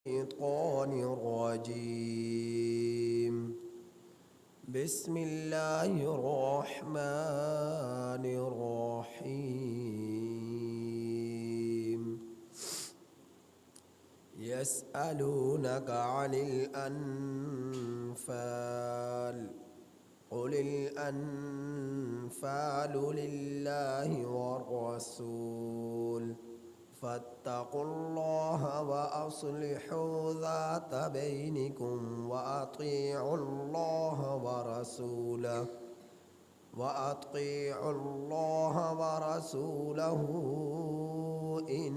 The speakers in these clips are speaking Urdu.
الشيطان الرجيم. بسم الله الرحمن الرحيم. يسألونك عن الأنفال قل الأنفال لله والرسول فاتقوا الله وأصلحوا ذات بينكم وأطيعوا الله ورسوله إن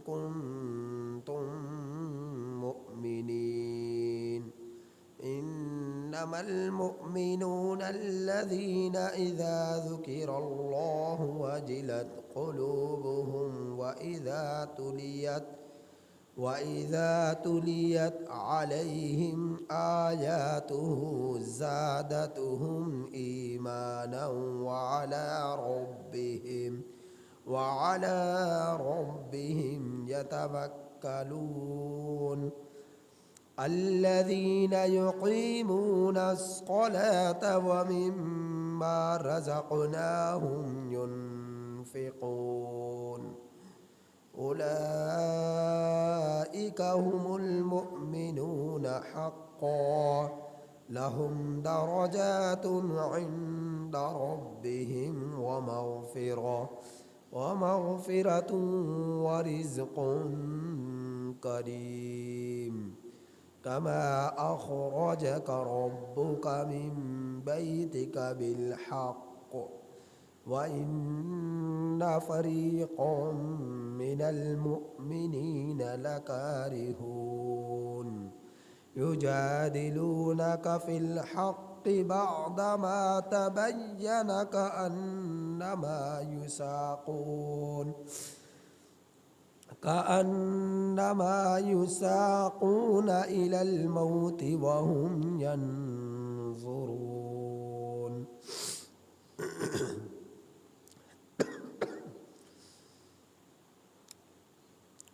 كنتم مؤمنين. إنما المؤمنون الذين إذا ذكر الله وجلت قلوبهم وإذا تليت عليهم آياته زادتهم إيمانا وعلى ربهم يتوكلون. الذين يقيمون الصلاة ومما رزقناهم ينفقون أولئك هم المؤمنون حقا لهم درجات عند ربهم ومغفرة ورزق كريم. كما أخرجك ربك من بيتك بالحق وإن فريقا من المؤمنين لكارهون يجادلونك في الحق بعدما تبين كأنما يساقون إلى الموت وهم ينظرون.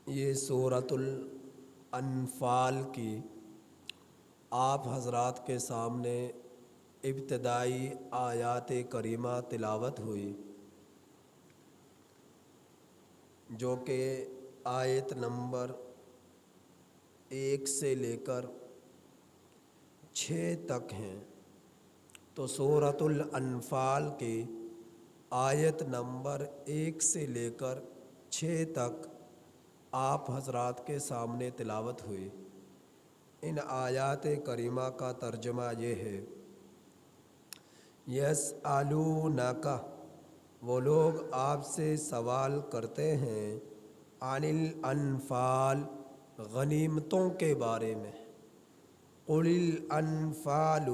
یہ سورۃ الانفال کی آپ حضرات کے سامنے ابتدائی آیات کریمہ تلاوت ہوئی، جو کہ آیت نمبر 1 سے لے کر 6 تک ہیں. تو سورۃ الانفال کی آیت نمبر 1 سے لے کر 6 تک آپ حضرات کے سامنے تلاوت ہوئی. ان آیات کریمہ کا ترجمہ یہ ہے: یسألونک، وہ لوگ آپ سے سوال کرتے ہیں، عن الانفال، غنیمتوں کے بارے میں. قل الانفال،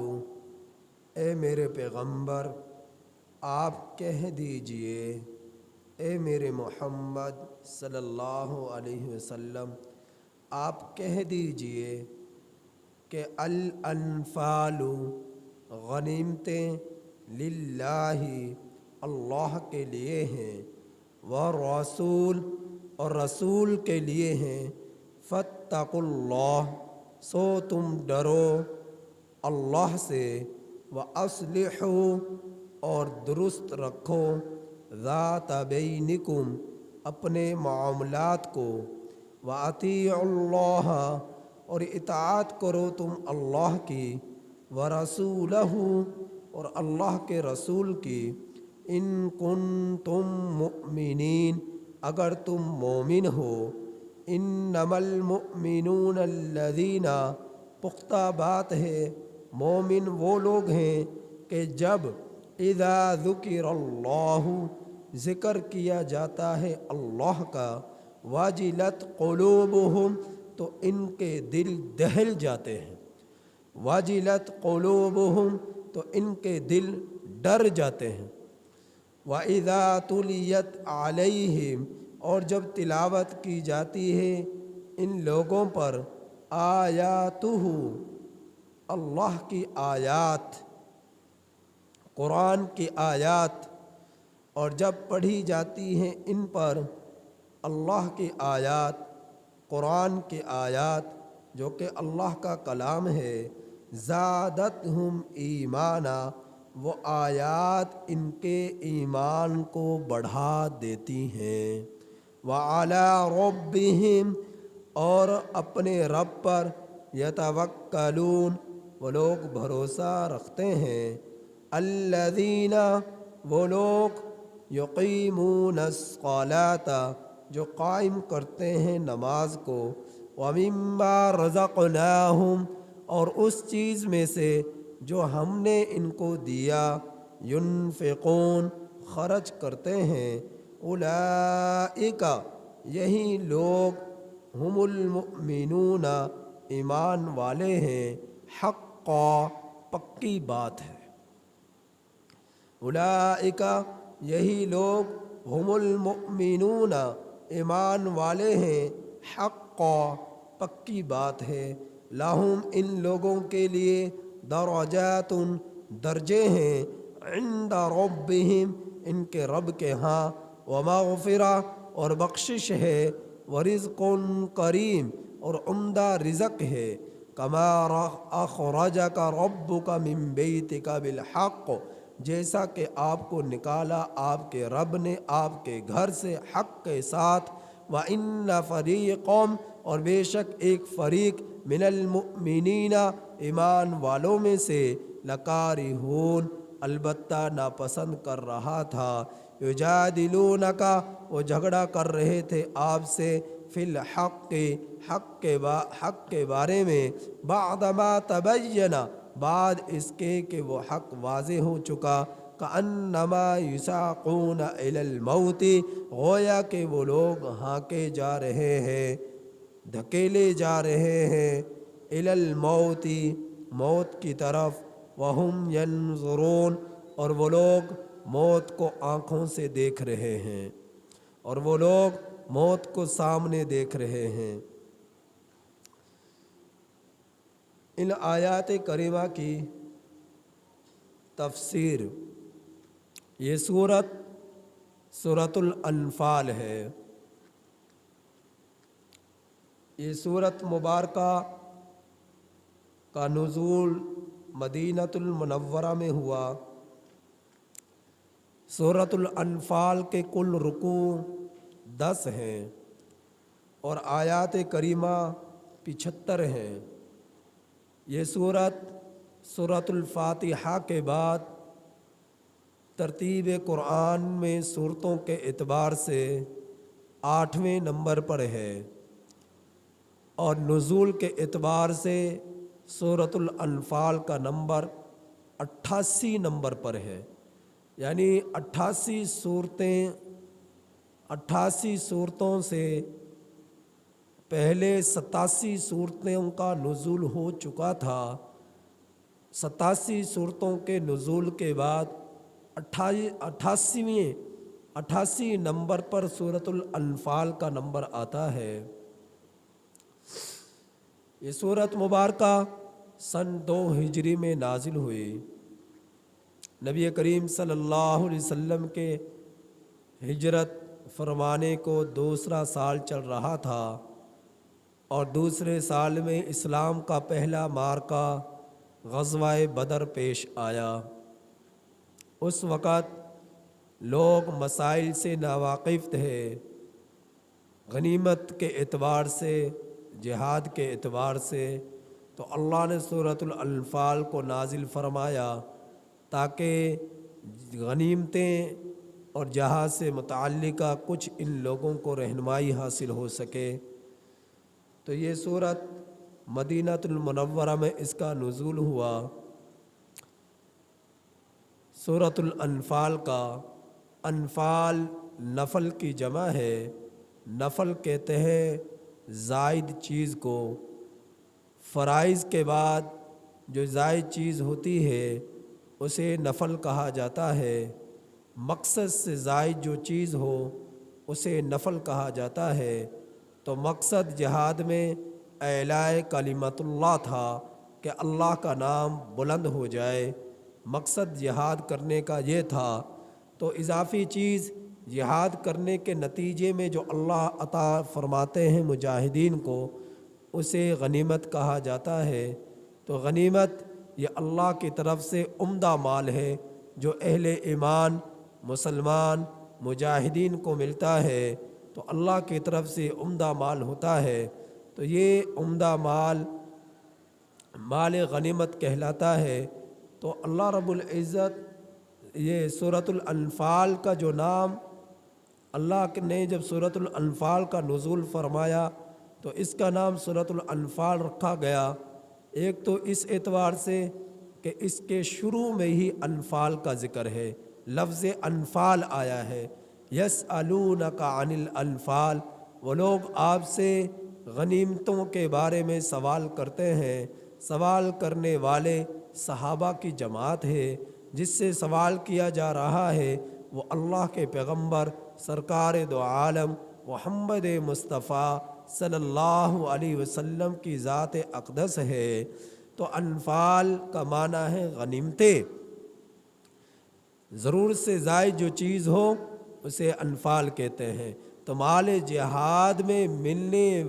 اے میرے پیغمبر آپ کہہ دیجئے، اے میرے محمد صلی اللہ علیہ وسلم آپ کہہ دیجئے کہ الانفال، غنیمتیں، للہ، اللہ کے لیے ہیں، والرسول، اور رسول کے لیے ہیں. فاتقوا اللہ، سو تم ڈرو اللہ سے، واصلحوا، اور درست رکھو، ذات بینکم، اپنے معاملات کو، واطیعوا اللہ، اور اطاعت کرو تم اللہ کی، ورسولہ، اور اللہ کے رسول کی، ان کنتم مؤمنین، اگر تم مومن ہو. انما المؤمنون الذین، پختہ بات ہے مومن وہ لوگ ہیں کہ جب اذا ذکر اللہ، ذکر کیا جاتا ہے اللہ کا، واجلت قلوبہم، تو ان کے دل دہل جاتے ہیں. واجلت قلوبہم، تو ان کے دل ڈر جاتے ہیں. وَإِذَا تُلِيَتْ عَلَيْهِمْ، اور جب تلاوت کی جاتی ہے ان لوگوں پر، آیاتہ، اللہ کی آیات، قرآن کی آیات، اور جب پڑھی جاتی ہیں ان پر اللہ کی آیات، قرآن کی آیات جو کہ اللہ کا کلام ہے، زادتہم ایمانا، وہ آیات ان کے ایمان کو بڑھا دیتی ہیں، وعلی ربہم، اور اپنے رب پر، یتوکلون، وہ لوگ بھروسہ رکھتے ہیں، الذین، وہ لوگ، یقیمون الصلاۃ، جو قائم کرتے ہیں نماز کو، ومما رزقناہم، اور اس چیز میں سے جو ہم نے ان کو دیا، ینفقون، خرچ کرتے ہیں، اولئک، یہی لوگ، ہم المؤمنون، ایمان والے ہیں، حقا، پکی بات ہے، اولئک، یہی لوگ، ہم المؤمنون، ایمان والے ہیں، حقا، پکی بات ہے، لہم، ان لوگوں کے لیے، درجات، درجے ہیں، عند ربہم، ان کے رب کے ہاں، ومغفرہ، اور بخشش ہے، ورزق کریم، اور عمدہ رزق ہے، کما اخرجک ربک من بیتک بالحق، جیسا کہ آپ کو نکالا آپ کے رب نے آپ کے گھر سے حق کے ساتھ، وَإِنَّ فَرِيقًا، اور بے شک ایک فریق، من المؤمنین، ایمان والوں میں سے، لکارہون، البتہ ناپسند کر رہا تھا، یجادلونک، وہ جھگڑا کر رہے تھے آپ سے، فی الحق، حق کے بارے میں، بعدما تبین، بعد اس کے کہ وہ حق واضح ہو چکا، کأنما یساقون الی الموت، گویا کہ وہ لوگ ہانکے جا رہے ہیں، دھکیلے جا رہے ہیں، الی الموت، موت کی طرف، وہم ینظرون، اور وہ لوگ موت کو آنکھوں سے دیکھ رہے ہیں، اور وہ لوگ موت کو سامنے دیکھ رہے ہیں۔ ان آیات کریمہ کی تفسیر، یہ سورۃ الانفال ہے۔ یہ سورۃ مبارکہ کا نزول مدینۃ المنورہ میں ہوا۔ سورۃ الانفال کے کل رکوع 10 ہیں اور آیات کریمہ 75 ہیں۔ یہ سورۃ الفاتحہ کے بعد ترتیب قرآن میں صورتوں کے اعتبار سے 8ویں نمبر پر ہے، اور نزول کے اعتبار سے سورۃ الانفال کا نمبر 88 نمبر پر ہے، یعنی 88 صورتوں سے پہلے 87 صورتوں کا نزول ہو چکا تھا۔ 87 صورتوں کے نزول کے بعد 88 نمبر پر سورۃ الانفال کا نمبر آتا ہے۔ یہ سورۃ مبارکہ سن 2 ہجری میں نازل ہوئی۔ نبی کریم صلی اللہ علیہ وسلم کے ہجرت فرمانے کو دوسرا سال چل رہا تھا، اور دوسرے سال میں اسلام کا پہلا معرکہ غزوہ بدر پیش آیا۔ اس وقت لوگ مسائل سے ناواقف تھے، غنیمت کے اعتبار سے، جہاد کے اعتبار سے، تو اللہ نے سورۃ الانفال کو نازل فرمایا تاکہ غنیمتیں اور جہاد سے متعلقہ کچھ ان لوگوں کو رہنمائی حاصل ہو سکے۔ تو یہ سورت مدینۃ المنورہ میں اس کا نزول ہوا۔ سورۃ الانفال کا، انفال نفل کی جمع ہے۔ نفل کہتے ہیں زائد چیز کو، فرائض کے بعد جو زائد چیز ہوتی ہے اسے نفل کہا جاتا ہے۔ مقصد سے زائد جو چیز ہو اسے نفل کہا جاتا ہے۔ تو مقصد جہاد میں اعلاء کلمت اللہ تھا کہ اللہ کا نام بلند ہو جائے، مقصد جہاد کرنے کا یہ تھا۔ تو اضافی چیز جہاد کرنے کے نتیجے میں جو اللہ عطا فرماتے ہیں مجاہدین کو، اسے غنیمت کہا جاتا ہے۔ تو غنیمت یہ اللہ کی طرف سے عمدہ مال ہے جو اہل ایمان مسلمان مجاہدین کو ملتا ہے، تو اللہ کی طرف سے عمدہ مال ہوتا ہے۔ تو یہ عمدہ مال مال غنیمت کہلاتا ہے۔ تو اللہ رب العزت یہ سورۃ الانفال کا جو نام اللہ نے جب سورۃ الانفال کا نزول فرمایا تو اس کا نام سورۃ الانفال رکھا گیا۔ ایک تو اس اعتبار سے کہ اس کے شروع میں ہی انفال کا ذکر ہے، لفظ انفال آیا ہے۔ یسألونک عن الانفال، وہ لوگ آپ سے غنیمتوں کے بارے میں سوال کرتے ہیں۔ سوال کرنے والے صحابہ کی جماعت ہے، جس سے سوال کیا جا رہا ہے وہ اللہ کے پیغمبر سرکار دو عالم محمد مصطفیٰ صلی اللہ علیہ وسلم کی ذات اقدس ہے۔ تو انفال کا معنی ہے غنیمتیں، ضرورت سے زائد جو چیز ہو اسے انفال کہتے ہیں۔ تو مال جہاد میں ملنے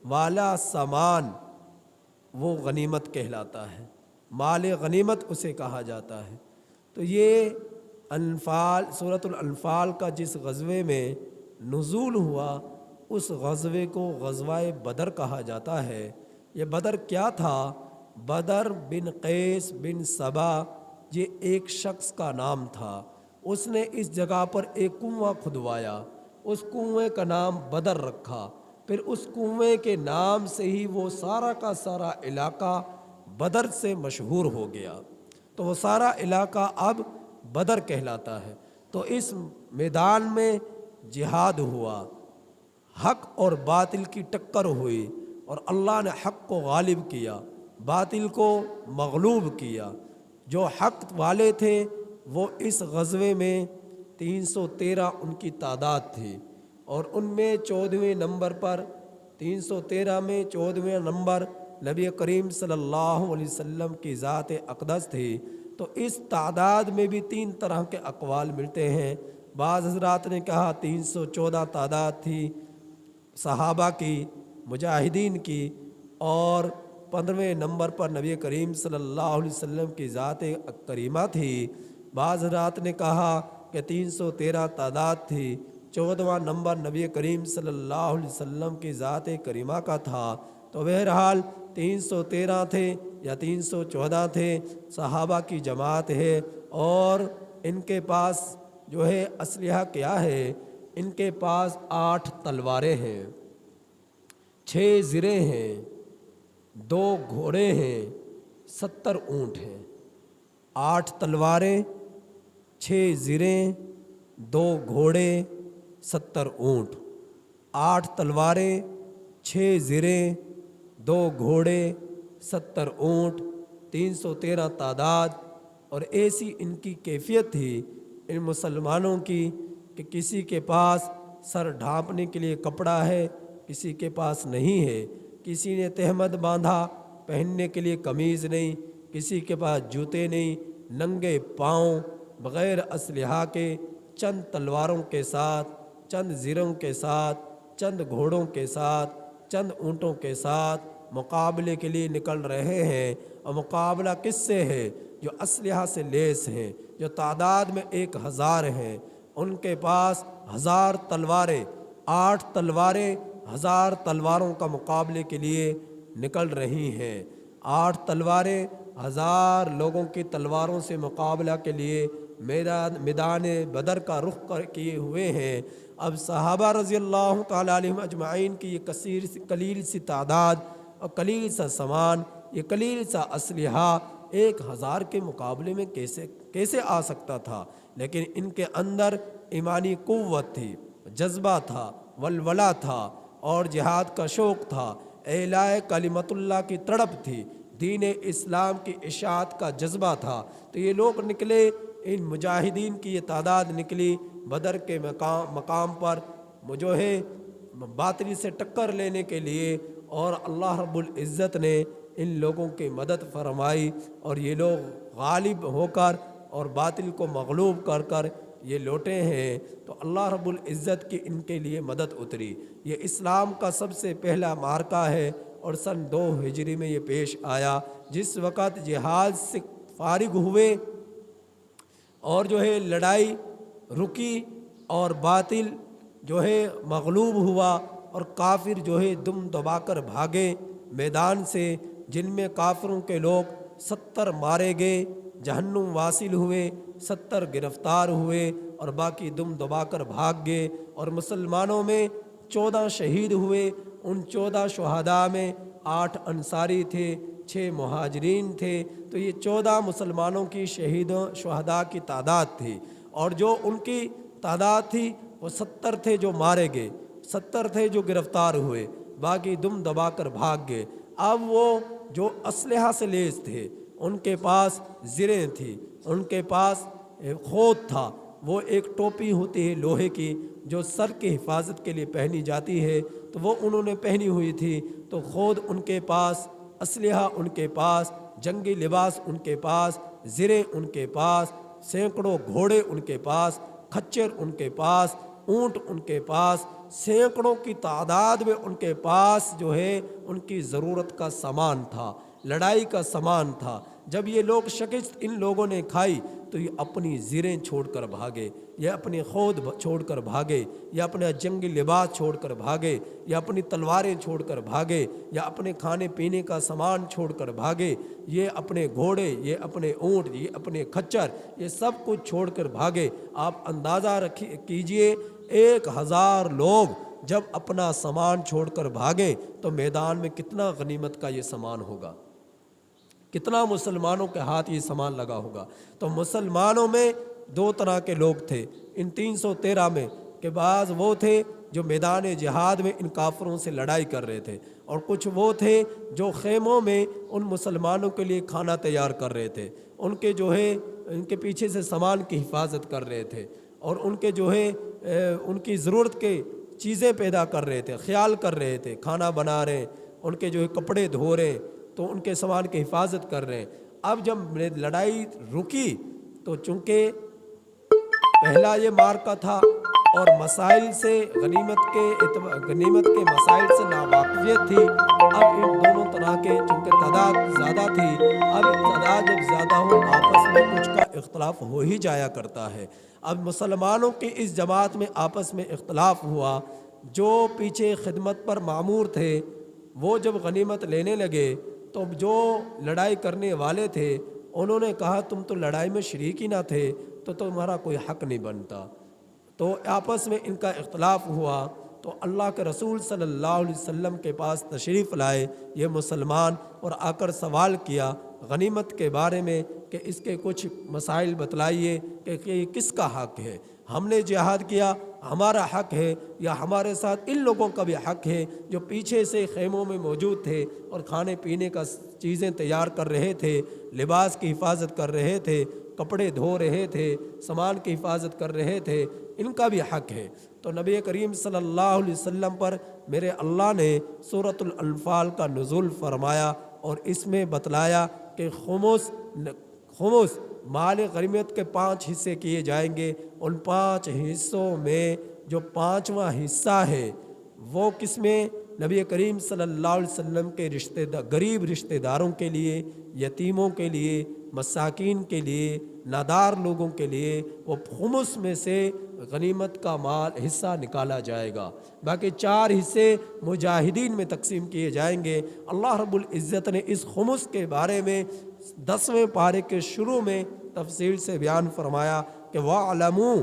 والا سامان وہ غنیمت کہلاتا ہے، مال غنیمت اسے کہا جاتا ہے۔ تو یہ انفال سورۃ الانفال کا جس غزوے میں نزول ہوا اس غزوے کو غزوہ بدر کہا جاتا ہے۔ یہ بدر کیا تھا؟ بدر بن قیس بن سبا یہ ایک شخص کا نام تھا۔ اس نے اس جگہ پر ایک کنواں کھدوایا، اس کنویں کا نام بدر رکھا۔ پھر اس کنویں کے نام سے ہی وہ سارا کا سارا علاقہ بدر سے مشہور ہو گیا، تو وہ سارا علاقہ اب بدر کہلاتا ہے۔ تو اس میدان میں جہاد ہوا، حق اور باطل کی ٹکر ہوئی، اور اللہ نے حق کو غالب کیا، باطل کو مغلوب کیا۔ جو حق والے تھے وہ اس غزوے میں 313 ان کی تعداد تھی، اور ان میں 14ویں نمبر پر 313 میں 14ویں نمبر نبی کریم صلی اللہ علیہ وسلم کی ذات اقدس تھی۔ تو اس تعداد میں بھی 3 طرح کے اقوال ملتے ہیں۔ بعض حضرات نے کہا 314 تعداد تھی صحابہ کی، مجاہدین کی، اور 15ویں نمبر پر نبی کریم صلی اللہ علیہ وسلم کی ذات کریمہ تھی۔ بعض حضرات نے کہا کہ 313 تعداد تھی، 14واں نمبر نبی کریم صلی اللہ علیہ وسلم کی ذات کریمہ کا تھا۔ تو بہرحال 313 تھے یا 314 تھے، صحابہ کی جماعت ہے، اور ان کے پاس جو ہے اسلحہ کیا ہے؟ ان کے پاس 8 تلواریں ہیں، 6 زریں ہیں، 2 گھوڑے ہیں، 70 اونٹ ہیں۔ 8 تلواریں، 6 زریں، 2 گھوڑے، 70 اونٹ۔ 8 تلواریں، 6 زریں، 2 گھوڑے، 70 اونٹ، 313 تعداد۔ اور ایسی ان کی کیفیت تھی ان مسلمانوں کی کہ کسی کے پاس سر ڈھانپنے کے لیے کپڑا ہے، کسی کے پاس نہیں ہے، کسی نے تہمد باندھا، پہننے کے لیے قمیض نہیں، کسی کے پاس جوتے نہیں، ننگے پاؤں بغیر اسلحہ کے، چند تلواروں کے ساتھ، چند زروں کے ساتھ، چند گھوڑوں کے ساتھ، چند اونٹوں کے ساتھ مقابلے کے لیے نکل رہے ہیں۔ اور مقابلہ کس سے ہے؟ جو اسلحہ سے لیس ہیں، جو تعداد میں 1000 ہیں، ان کے پاس 1000 تلواریں، 8 تلواریں 1000 تلواروں کا مقابلے کے لیے نکل رہی ہیں۔ 8 تلواریں 1000 لوگوں کی تلواروں سے مقابلہ کے لیے میدان بدر کا رخ کیے ہوئے ہیں۔ اب صحابہ رضی اللہ تعالیٰ عنہم اجمعین کی یہ قلیل سی تعداد اور قلیل سا سامان، یہ قلیل سا اسلحہ 1000 کے مقابلے میں کیسے آ سکتا تھا؟ لیکن ان کے اندر ایمانی قوت تھی، جذبہ تھا، ولولہ تھا، اور جہاد کا شوق تھا، اعلاء کلمت اللہ کی تڑپ تھی، دین اسلام کی اشاعت کا جذبہ تھا۔ تو یہ لوگ نکلے، ان مجاہدین کی یہ تعداد نکلی بدر کے مقام پر جو ہے باطل سے ٹکر لینے کے لیے، اور اللہ رب العزت نے ان لوگوں کی مدد فرمائی، اور یہ لوگ غالب ہو کر اور باطل کو مغلوب کر کر یہ لوٹے ہیں تو اللہ رب العزت کی ان کے لیے مدد اتری۔ یہ اسلام کا سب سے پہلا معرکہ ہے اور سن 2 ہجری میں یہ پیش آیا، جس وقت جہاد سے فارغ ہوئے اور جو ہے لڑائی رکی اور باطل جو ہے مغلوب ہوا اور کافر جو ہے دم دبا کر بھاگے میدان سے، جن میں کافروں کے لوگ 70 مارے گئے، جہنم واصل ہوئے، 70 گرفتار ہوئے اور باقی دم دبا کر بھاگ گئے، اور مسلمانوں میں 14 شہید ہوئے۔ ان 14 شہداء میں 8 انصاری تھے، 6 مہاجرین تھے، تو یہ 14 مسلمانوں کی شہداء کی تعداد تھی، اور جو ان کی تعداد تھی وہ 70 تھے جو مارے گئے، 70 تھے جو گرفتار ہوئے، باقی دم دبا کر بھاگ گئے۔ اب وہ جو اسلحہ سے لیس تھے، ان کے پاس زریں تھی، ان کے پاس خود تھا، وہ ایک ٹوپی ہوتی ہے لوہے کی جو سر کی حفاظت کے لیے پہنی جاتی ہے، تو وہ انہوں نے پہنی ہوئی تھی، تو خود ان کے پاس اسلحہ، ان کے پاس جنگی لباس، ان کے پاس زریں، ان کے پاس سینکڑوں گھوڑے، ان کے پاس کھچر، ان کے پاس اونٹ، ان کے پاس سینکڑوں کی تعداد میں ان کے پاس جو ہے ان کی ضرورت کا سامان تھا، لڑائی کا سامان تھا۔ جب یہ لوگ شکست ان لوگوں نے کھائی تو یہ اپنی زریں چھوڑ کر بھاگے، یا اپنے خود چھوڑ کر بھاگے، یا اپنا جنگی لباس چھوڑ کر بھاگے، یا اپنی تلواریں چھوڑ کر بھاگے، یا اپنے کھانے پینے کا سامان چھوڑ کر بھاگے، یہ اپنے گھوڑے، یہ اپنے اونٹ، یہ اپنے کھچر، یہ سب کچھ چھوڑ کر بھاگے۔ آپ اندازہ کیجئے 1000 لوگ جب اپنا سامان چھوڑ کر بھاگے تو میدان میں کتنا غنیمت کا یہ سامان ہوگا، کتنا مسلمانوں کے ہاتھ یہ سامان لگا ہوگا۔ تو مسلمانوں میں 2 طرح کے لوگ تھے ان 313 میں، کہ بعض وہ تھے جو میدان جہاد میں ان کافروں سے لڑائی کر رہے تھے، اور کچھ وہ تھے جو خیموں میں ان مسلمانوں کے لیے کھانا تیار کر رہے تھے، ان کے جو ہے ان کے پیچھے سے سامان کی حفاظت کر رہے تھے، اور ان کے جو ہے ان کی ضرورت کے چیزیں پیدا کر رہے تھے، خیال کر رہے تھے، کھانا بنا رہے ہیں، ان کے جو ہے کپڑے دھو رہے ہیں، تو ان کے سامان کی حفاظت کر رہے ہیں۔ اب جب لڑائی رکی تو چونکہ پہلا یہ معرکہ تھا اور مسائل سے غنیمت کے مسائل سے ناواقفیت تھی، اب ان دونوں طرح کے چونکہ تعداد زیادہ تھی، اب تعداد جب زیادہ ہو آپس میں کچھ کا اختلاف ہو ہی جایا کرتا ہے۔ اب مسلمانوں کی اس جماعت میں آپس میں اختلاف ہوا، جو پیچھے خدمت پر معمور تھے وہ جب غنیمت لینے لگے تو جو لڑائی کرنے والے تھے انہوں نے کہا تم تو لڑائی میں شریک ہی نہ تھے تو تمہارا کوئی حق نہیں بنتا، تو آپس میں ان کا اختلاف ہوا۔ تو اللہ کے رسول صلی اللہ علیہ وسلم کے پاس تشریف لائے یہ مسلمان، اور آ کر سوال کیا غنیمت کے بارے میں کہ اس کے کچھ مسائل بتلائیے کہ یہ کس کا حق ہے، ہم نے جہاد کیا ہمارا حق ہے یا ہمارے ساتھ ان لوگوں کا بھی حق ہے جو پیچھے سے خیموں میں موجود تھے اور کھانے پینے کا چیزیں تیار کر رہے تھے، لباس کی حفاظت کر رہے تھے، کپڑے دھو رہے تھے، سامان کی حفاظت کر رہے تھے، ان کا بھی حق ہے۔ تو نبی کریم صلی اللہ علیہ وسلم پر میرے اللہ نے سورۃ الانفال کا نزول فرمایا اور اس میں بتلایا کہ خمس مال غنیمت کے 5 حصے کیے جائیں گے، ان 5 حصوں میں جو 5واں حصہ ہے وہ کس میں؟ نبی کریم صلی اللہ علیہ وسلم کے غریب رشتہ داروں کے لیے، یتیموں کے لیے، مساکین کے لیے، نادار لوگوں کے لیے وہ خمس میں سے غنیمت کا مال حصہ نکالا جائے گا۔ باقی 4 حصے مجاہدین میں تقسیم کیے جائیں گے۔ اللہ رب العزت نے اس خمس کے بارے میں 10ویں پارے کے شروع میں تفصیل سے بیان فرمایا کہ وَاعْلَمُوا،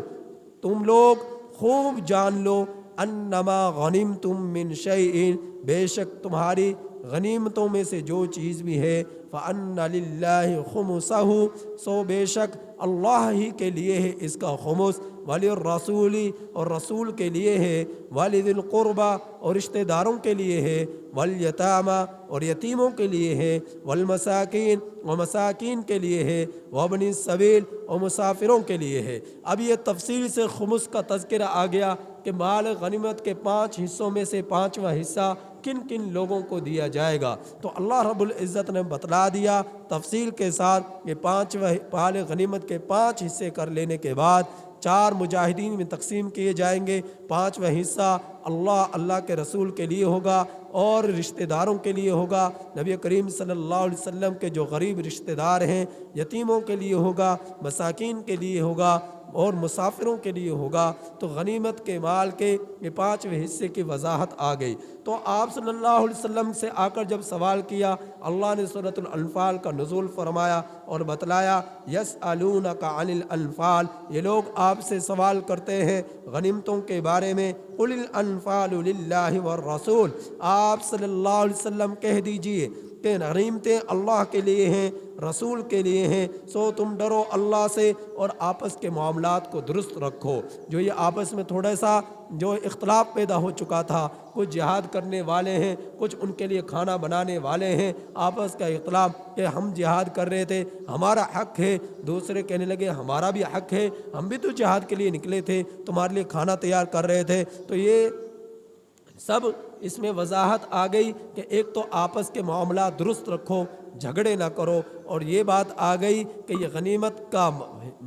تم لوگ خوب جان لو، انما غنمتم من شیء، بے شک تمہاری غنیمتوں میں سے جو چیز بھی ہے، فَأَنَّ لِلَّهِ خُمُسَهُ، سو بے شک اللہ ہی کے لیے ہے اس کا خمس، وَلِلرَّسُولِ، اور رسول کے لیے ہے، وَلِذِي الْقُرْبَى، اور رشتہ داروں کے لیے ہے، وَالْيَتَامَى، اور یتیموں کے لیے ہے، وَالْمَسَاكِينَ، اور مساکین کے لیے ہے، وَابْنِ السَّبِيلِ، اور مسافروں کے لیے ہے۔ اب یہ تفصیل سے خمس کا تذکرہ آ گیا کہ مال غنیمت کے 5 حصوں میں سے 5واں حصہ کن کن لوگوں کو دیا جائے گا۔ تو اللہ رب العزت نے بتلا دیا تفصیل کے ساتھ کہ 5 مال غنیمت کے 5 حصے کر لینے کے بعد 4 مجاہدین میں تقسیم کیے جائیں گے، 5واں حصہ اللہ کے رسول کے لیے ہوگا اور رشتہ داروں کے لیے ہوگا، نبی کریم صلی اللہ علیہ وسلم کے جو غریب رشتہ دار ہیں، یتیموں کے لیے ہوگا، مساکین کے لیے ہوگا اور مسافروں کے لیے ہوگا۔ تو غنیمت کے مال کے یہ 5ویں حصے کی وضاحت آ گئی۔ تو آپ صلی اللہ علیہ وسلم سے آ کر جب سوال کیا، اللہ نے سورۃ الانفال کا نزول فرمایا اور بتلایا، یسألونک عن الانفال، یہ لوگ آپ سے سوال کرتے ہیں غنیمتوں کے بارے میں، قل الانفال للہ والرسول، آپ صلی اللہ علیہ وسلم کہہ دیجئے کہ غنیمتیں اللہ کے لیے ہیں، رسول کے لیے ہیں، سو تم ڈرو اللہ سے اور آپس کے معاملات کو درست رکھو۔ جو یہ آپس میں تھوڑا سا جو اختلاف پیدا ہو چکا تھا، کچھ جہاد کرنے والے ہیں، کچھ ان کے لیے کھانا بنانے والے ہیں، آپس کا اختلاف کہ ہم جہاد کر رہے تھے، ہمارا حق ہے، دوسرے کہنے لگے ہمارا بھی حق ہے، ہم بھی تو جہاد کے لیے نکلے تھے، تمہارے لیے کھانا تیار کر رہے تھے۔ تو یہ سب اس میں وضاحت آ گئی کہ ایک تو آپس کے معاملات درست رکھو، جھگڑے نہ کرو، اور یہ بات آ گئی کہ یہ غنیمت کا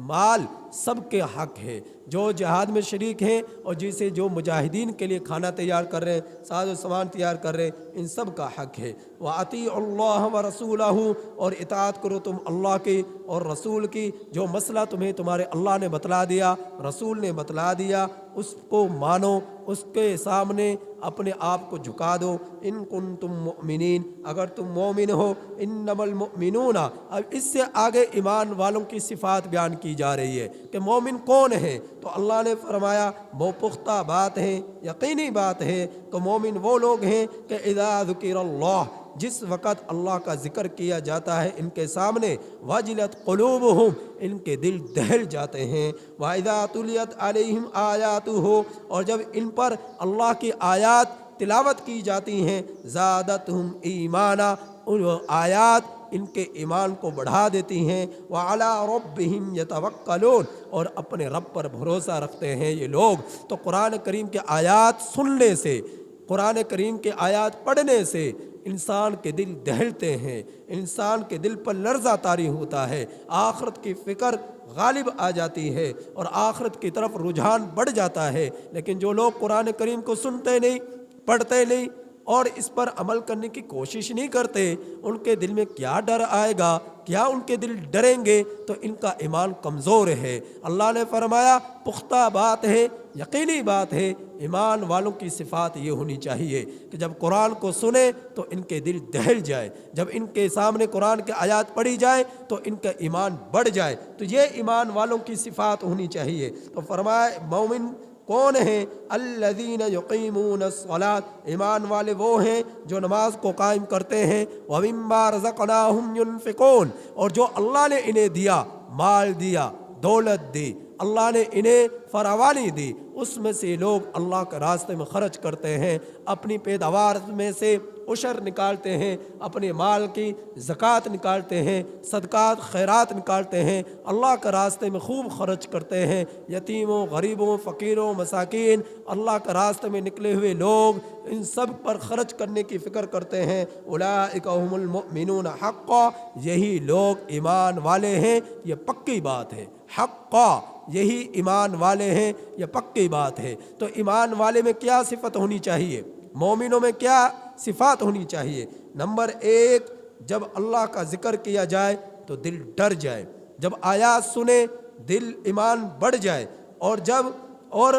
مال سب کے حق ہے، جو جہاد میں شریک ہیں اور جسے جو مجاہدین کے لیے کھانا تیار کر رہے ہیں، ساز و سامان تیار کر رہے ہیں، ان سب کا حق ہے۔ وَأَطِيعُوا اللَّهَ وَرَسُولَهُ، اور اطاعت کرو تم اللہ کی اور رسول کی، جو مسئلہ تمہیں تمہارے اللہ نے بتلا دیا، رسول نے بتلا دیا، اس کو مانو، اس کے سامنے اپنے آپ کو جھکا دو۔ ان کنتم مؤمنین، اگر تم مومن ہو، انما المؤمنون، اب اس سے آگے ایمان والوں کی صفات بیان کی جا رہی ہے کہ مومن کون ہے۔ تو اللہ نے فرمایا وہ پختہ بات ہے، یقینی بات ہے کہ مومن وہ لوگ ہیں کہ اذا ذکر اللہ، جس وقت اللہ کا ذکر کیا جاتا ہے ان کے سامنے، وجلت قلوبہم، ان کے دل دہل جاتے ہیں، وَإِذَا تُلِيَتْ عَلَيْهِمْ آيَاتُهُ، اور جب ان پر اللہ کی آیات تلاوت کی جاتی ہیں، زادتہم ایمانا، ان آیات ان کے ایمان کو بڑھا دیتی ہیں، وَعَلَىٰ رَبِّهِمْ يَتَوَكَّلُونَ، اور اپنے رب پر بھروسہ رکھتے ہیں یہ لوگ۔ تو قرآن کریم کے آیات سننے سے، قرآن کریم کے آیات پڑھنے سے انسان کے دل دہلتے ہیں، انسان کے دل پر لرزہ طاری ہوتا ہے، آخرت کی فکر غالب آ جاتی ہے اور آخرت کی طرف رجحان بڑھ جاتا ہے۔ لیکن جو لوگ قرآن کریم کو سنتے نہیں، پڑھتے نہیں اور اس پر عمل کرنے کی کوشش نہیں کرتے، ان کے دل میں کیا ڈر آئے گا، کیا ان کے دل ڈریں گے؟ تو ان کا ایمان کمزور ہے۔ اللہ نے فرمایا پختہ بات ہے، یقینی بات ہے، ایمان والوں کی صفات یہ ہونی چاہیے کہ جب قرآن کو سنیں تو ان کے دل دہل جائے، جب ان کے سامنے قرآن کے آیات پڑھی جائے تو ان کا ایمان بڑھ جائے۔ تو یہ ایمان والوں کی صفات ہونی چاہیے۔ تو فرمایا مومن کون ہیں؟ الذین یقیمون الصلاۃ، ایمان والے وہ ہیں جو نماز کو قائم کرتے ہیں، ومما رزقناہم ینفقون، اور جو اللہ نے انہیں دیا، مال دیا، دولت دی، اللہ نے انہیں فراوانی دی، اس میں سے لوگ اللہ کے راستے میں خرچ کرتے ہیں، اپنی پیداوار میں سے عشر نکالتے ہیں، اپنے مال کی زکوٰۃ نکالتے ہیں، صدقات خیرات نکالتے ہیں، اللہ کے راستے میں خوب خرچ کرتے ہیں، یتیموں، غریبوں، فقیروں، مساکین، اللہ کے راستے میں نکلے ہوئے لوگ، ان سب پر خرچ کرنے کی فکر کرتے ہیں۔ اولئک هم المؤمنون حقا، یہی لوگ ایمان والے ہیں، یہ پکی بات ہے، حقا، یہی ایمان والے ہیں، یہ پکی بات ہے۔ تو ایمان والے میں کیا صفت ہونی چاہیے؟ مومنوں میں کیا صفات ہونی چاہیے؟ نمبر 1، جب اللہ کا ذکر کیا جائے تو دل ڈر جائے، جب آیات سنے دل ایمان بڑھ جائے، اور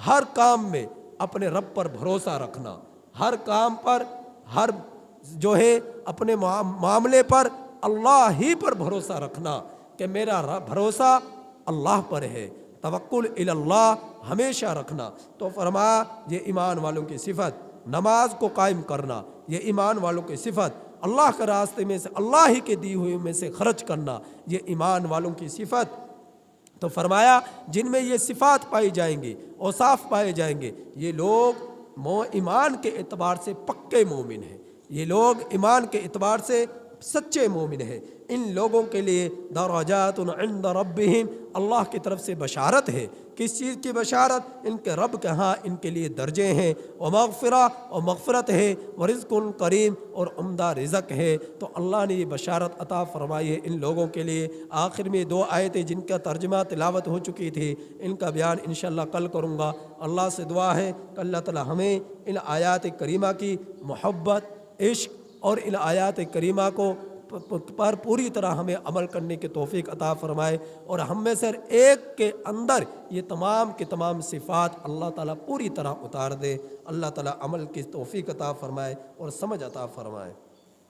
ہر کام میں اپنے رب پر بھروسہ رکھنا، ہر کام پر، ہر جو ہے اپنے معاملے پر اللہ ہی پر بھروسہ رکھنا کہ میرا بھروسہ اللہ پر ہے، توکل الی اللہ ہمیشہ رکھنا۔ تو فرمایا یہ ایمان والوں کی صفت، نماز کو قائم کرنا یہ ایمان والوں کی صفت، اللہ کے راستے میں سے اللہ ہی کے دی ہوئے میں سے خرچ کرنا یہ ایمان والوں کی صفت۔ تو فرمایا جن میں یہ صفات پائی جائیں گی، اوصاف پائے جائیں گے، یہ لوگ ایمان کے اعتبار سے پکے مومن ہیں، یہ لوگ ایمان کے اعتبار سے سچے مومن ہیں۔ ان لوگوں کے لیے درجات عند ربہم، اللہ کی طرف سے بشارت ہے کس چیز کی بشارت؟ ان کے رب کے ہاں ان کے لیے درجے ہیں، ومغفرہ اور مغفرت ہے، ورزق کریم اور عمدہ رزق ہے۔ تو اللہ نے یہ بشارت عطا فرمائی ہے ان لوگوں کے لیے۔ آخر میں 2 آیتیں جن کا ترجمہ تلاوت ہو چکی تھی، ان کا بیان انشاءاللہ کل کروں گا۔ اللہ سے دعا ہے کہ اللہ تعالی ہمیں ان آیات کریمہ کی محبت، عشق اور ان آیات کریمہ کو پر پوری طرح ہمیں عمل کرنے کی توفیق عطا فرمائے، اور ہم میں سے ایک کے اندر یہ تمام کے تمام صفات اللہ تعالیٰ پوری طرح اتار دے۔ اللہ تعالیٰ عمل کی توفیق عطا فرمائے اور سمجھ عطا فرمائے۔